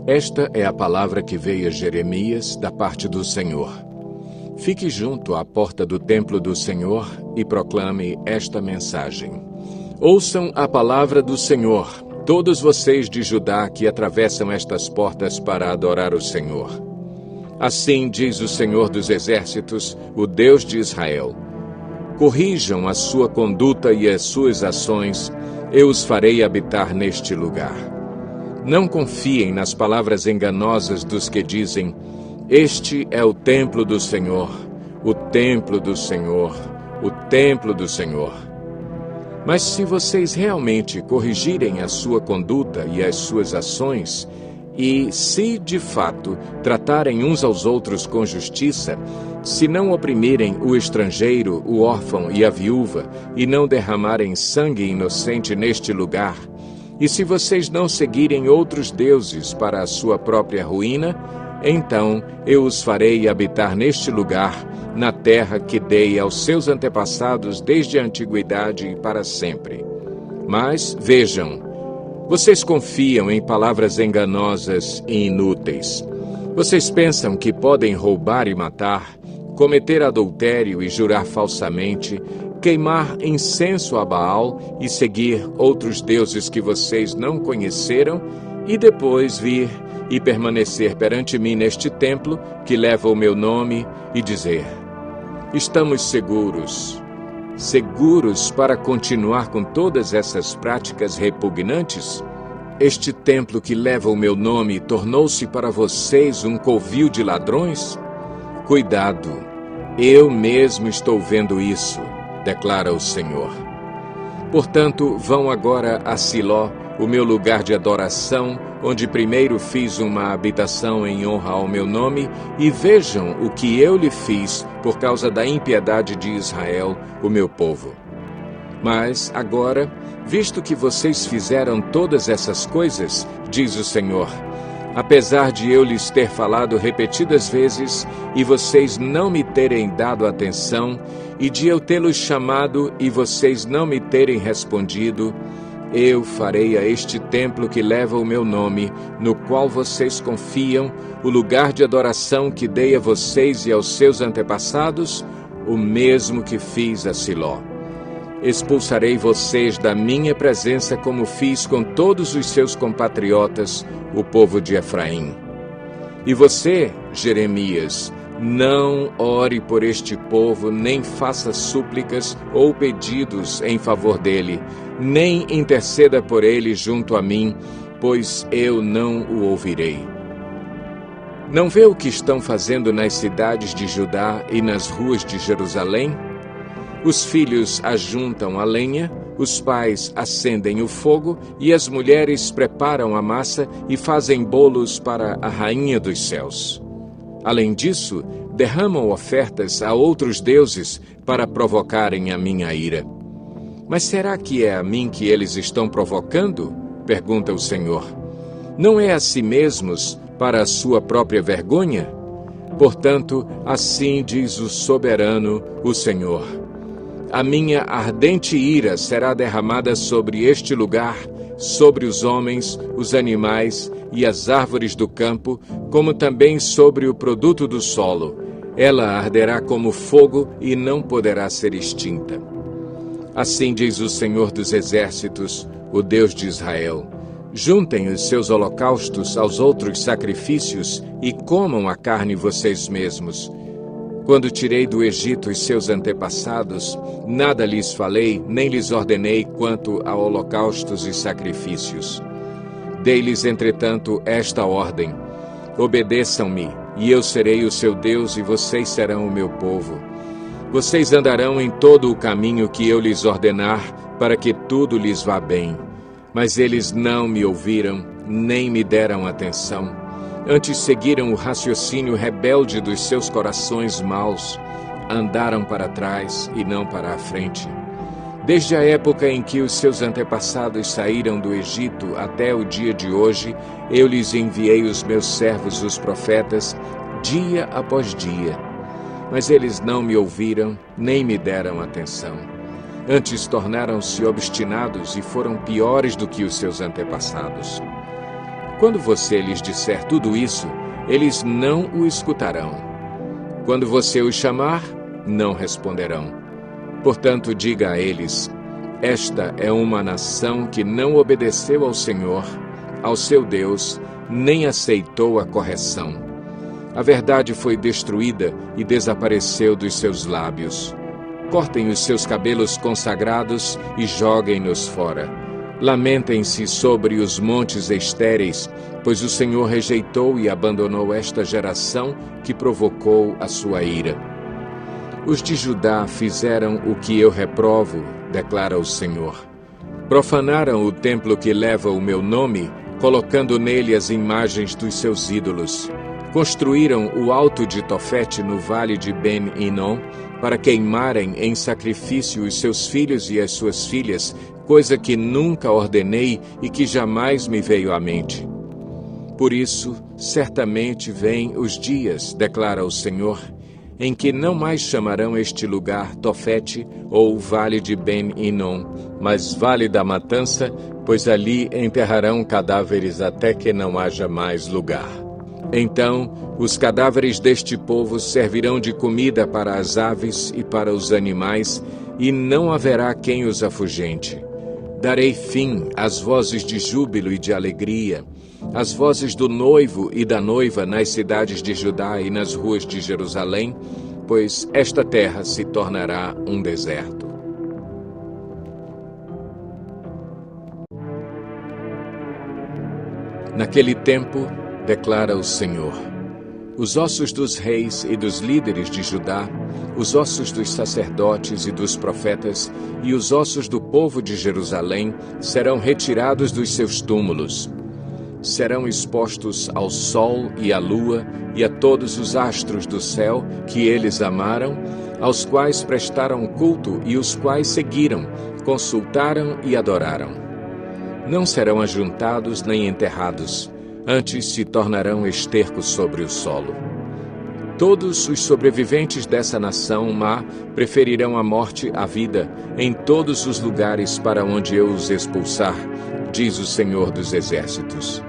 Esta é a palavra que veio a Jeremias da parte do Senhor. Fique junto à porta do templo do Senhor e proclame esta mensagem. Ouçam a palavra do Senhor, todos vocês de Judá que atravessam estas portas para adorar o Senhor. Assim diz o Senhor dos Exércitos, o Deus de Israel. Corrijam a sua conduta e as suas ações, eu os farei habitar neste lugar. Não confiem nas palavras enganosas dos que dizem, este é o templo do Senhor, o templo do Senhor, o templo do Senhor. Mas se vocês realmente corrigirem a sua conduta e as suas ações, e se, de fato, tratarem uns aos outros com justiça, se não oprimirem o estrangeiro, o órfão e a viúva, e não derramarem sangue inocente neste lugar, e se vocês não seguirem outros deuses para a sua própria ruína, então eu os farei habitar neste lugar, na terra que dei aos seus antepassados desde a antiguidade e para sempre. Mas, vejam, vocês confiam em palavras enganosas e inúteis. Vocês pensam que podem roubar e matar, cometer adultério e jurar falsamente, queimar incenso a Baal e seguir outros deuses que vocês não conheceram, e depois vir e permanecer perante mim neste templo que leva o meu nome e dizer, estamos seguros para continuar com todas essas práticas repugnantes? Este templo que leva o meu nome tornou-se para vocês um covil de ladrões? Cuidado, eu mesmo estou vendo isso, declara o Senhor. Portanto, vão agora a Siló, o meu lugar de adoração, onde primeiro fiz uma habitação em honra ao meu nome, e vejam o que eu lhe fiz por causa da impiedade de Israel, o meu povo. Mas agora, visto que vocês fizeram todas essas coisas, diz o Senhor, apesar de eu lhes ter falado repetidas vezes, e vocês não me terem dado atenção, e de eu tê-los chamado e vocês não me terem respondido, eu farei a este templo que leva o meu nome, no qual vocês confiam, o lugar de adoração que dei a vocês e aos seus antepassados, o mesmo que fiz a Siló. Expulsarei vocês da minha presença como fiz com todos os seus compatriotas, o povo de Efraim. E você, Jeremias, não ore por este povo, nem faça súplicas ou pedidos em favor dele, nem interceda por ele junto a mim, pois eu não o ouvirei. Não vê o que estão fazendo nas cidades de Judá e nas ruas de Jerusalém? Os filhos ajuntam a lenha, os pais acendem o fogo e as mulheres preparam a massa e fazem bolos para a rainha dos céus. Além disso, derramam ofertas a outros deuses para provocarem a minha ira. Mas será que é a mim que eles estão provocando? Pergunta o Senhor. Não é a si mesmos para a sua própria vergonha? Portanto, assim diz o soberano, o Senhor. A minha ardente ira será derramada sobre este lugar, sobre os homens, os animais e as árvores do campo, como também sobre o produto do solo. Ela arderá como fogo e não poderá ser extinta. Assim diz o Senhor dos Exércitos, o Deus de Israel. Juntem os seus holocaustos aos outros sacrifícios e comam a carne vocês mesmos. Quando tirei do Egito os seus antepassados, nada lhes falei, nem lhes ordenei quanto a holocaustos e sacrifícios. Dei-lhes, entretanto, esta ordem: obedeçam-me, e eu serei o seu Deus, e vocês serão o meu povo. Vocês andarão em todo o caminho que eu lhes ordenar, para que tudo lhes vá bem. Mas eles não me ouviram, nem me deram atenção. Antes seguiram o raciocínio rebelde dos seus corações maus, andaram para trás e não para a frente. Desde a época em que os seus antepassados saíram do Egito até o dia de hoje, eu lhes enviei os meus servos, os profetas, dia após dia. Mas eles não me ouviram, nem me deram atenção. Antes tornaram-se obstinados e foram piores do que os seus antepassados. Quando você lhes disser tudo isso, eles não o escutarão. Quando você os chamar, não responderão. Portanto, diga a eles: esta é uma nação que não obedeceu ao Senhor, ao seu Deus, nem aceitou a correção. A verdade foi destruída e desapareceu dos seus lábios. Cortem os seus cabelos consagrados e joguem-nos fora. Lamentem-se sobre os montes estéreis, pois o Senhor rejeitou e abandonou esta geração que provocou a sua ira. Os de Judá fizeram o que eu reprovo, declara o Senhor. Profanaram o templo que leva o meu nome, colocando nele as imagens dos seus ídolos. Construíram o alto de Tofete no vale de Ben-Hinom, para queimarem em sacrifício os seus filhos e as suas filhas, coisa que nunca ordenei e que jamais me veio à mente. Por isso, certamente vêm os dias, declara o Senhor, em que não mais chamarão este lugar Tofete ou Vale de Ben-Hinom, mas Vale da Matança, pois ali enterrarão cadáveres até que não haja mais lugar. Então, os cadáveres deste povo servirão de comida para as aves e para os animais, e não haverá quem os afugente. Darei fim às vozes de júbilo e de alegria, às vozes do noivo e da noiva nas cidades de Judá e nas ruas de Jerusalém, pois esta terra se tornará um deserto. Naquele tempo, declara o Senhor, os ossos dos reis e dos líderes de Judá, os ossos dos sacerdotes e dos profetas e os ossos do povo de Jerusalém serão retirados dos seus túmulos. Serão expostos ao sol e à lua e a todos os astros do céu que eles amaram, aos quais prestaram culto e os quais seguiram, consultaram e adoraram. Não serão ajuntados nem enterrados, antes se tornarão esterco sobre o solo. Todos os sobreviventes dessa nação má preferirão a morte à vida em todos os lugares para onde eu os expulsar, diz o Senhor dos Exércitos.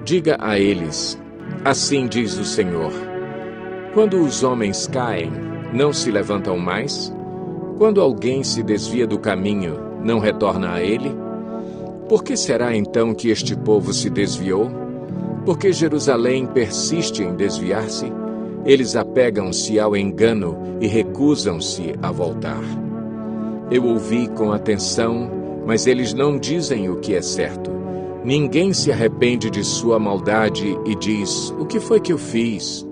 Diga a eles, assim diz o Senhor, quando os homens caem, não se levantam mais? Quando alguém se desvia do caminho, não retorna a ele? Por que será então que este povo se desviou? Porque Jerusalém persiste em desviar-se? Eles apegam-se ao engano e recusam-se a voltar. Eu ouvi com atenção, mas eles não dizem o que é certo. Ninguém se arrepende de sua maldade e diz, o que foi que eu fiz?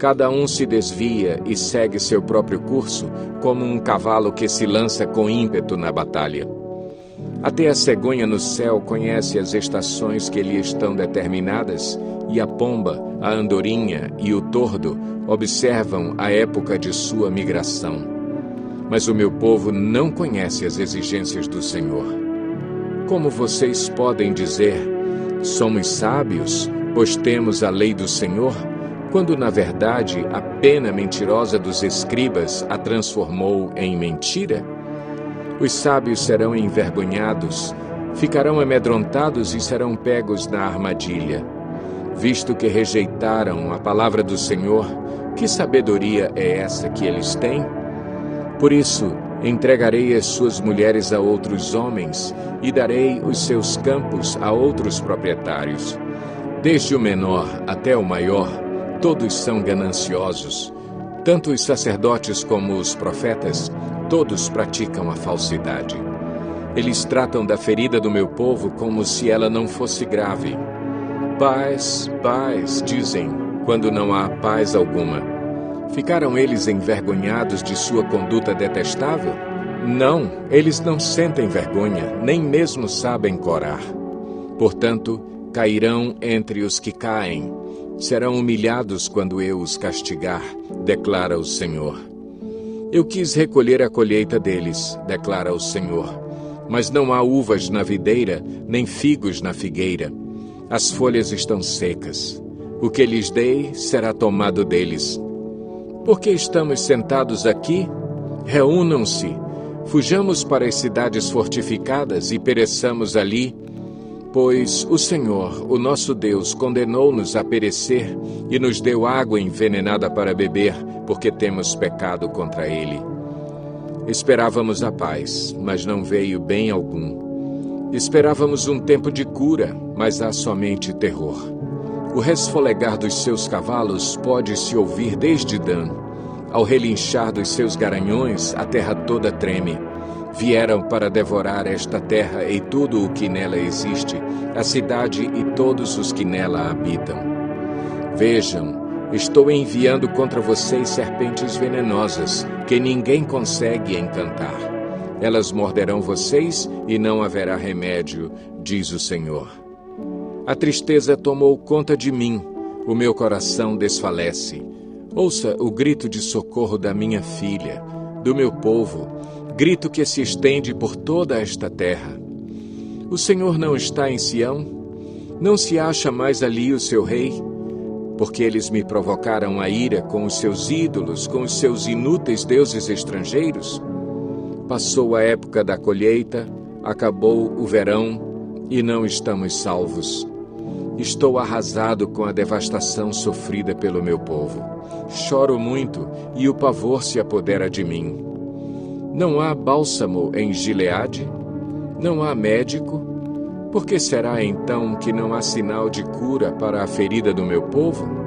Cada um se desvia e segue seu próprio curso, como um cavalo que se lança com ímpeto na batalha. Até a cegonha no céu conhece as estações que lhe estão determinadas, e a pomba, a andorinha e o tordo observam a época de sua migração. Mas o meu povo não conhece as exigências do Senhor. Como vocês podem dizer, somos sábios, pois temos a lei do Senhor, quando na verdade a pena mentirosa dos escribas a transformou em mentira? Os sábios serão envergonhados, ficarão amedrontados e serão pegos na armadilha. Visto que rejeitaram a palavra do Senhor, que sabedoria é essa que eles têm? Por isso, entregarei as suas mulheres a outros homens e darei os seus campos a outros proprietários. Desde o menor até o maior, todos são gananciosos. Tanto os sacerdotes como os profetas, todos praticam a falsidade. Eles tratam da ferida do meu povo como se ela não fosse grave. Paz, paz, dizem, quando não há paz alguma. Ficaram eles envergonhados de sua conduta detestável? Não, eles não sentem vergonha, nem mesmo sabem corar. Portanto, cairão entre os que caem. Serão humilhados quando eu os castigar, declara o Senhor. Eu quis recolher a colheita deles, declara o Senhor. Mas não há uvas na videira, nem figos na figueira. As folhas estão secas. O que lhes dei será tomado deles. Por que estamos sentados aqui? Reúnam-se. Fujamos para as cidades fortificadas e pereçamos ali. Pois o Senhor, o nosso Deus, condenou-nos a perecer e nos deu água envenenada para beber, porque temos pecado contra Ele. Esperávamos a paz, mas não veio bem algum. Esperávamos um tempo de cura, mas há somente terror. O resfolegar dos seus cavalos pode-se ouvir desde Dan. Ao relinchar dos seus garanhões, a terra toda treme. Vieram para devorar esta terra e tudo o que nela existe, a cidade e todos os que nela habitam. Vejam, estou enviando contra vocês serpentes venenosas, que ninguém consegue encantar. Elas morderão vocês e não haverá remédio, diz o Senhor. A tristeza tomou conta de mim, o meu coração desfalece. Ouça o grito de socorro da minha filha, do meu povo, grito que se estende por toda esta terra. O Senhor não está em Sião? Não se acha mais ali o seu rei? Porque eles me provocaram a ira com os seus ídolos, com os seus inúteis deuses estrangeiros? Passou a época da colheita, acabou o verão e não estamos salvos. Estou arrasado com a devastação sofrida pelo meu povo. Choro muito e o pavor se apodera de mim. Não há bálsamo em Gileade? Não há médico? Por que será então que não há sinal de cura para a ferida do meu povo?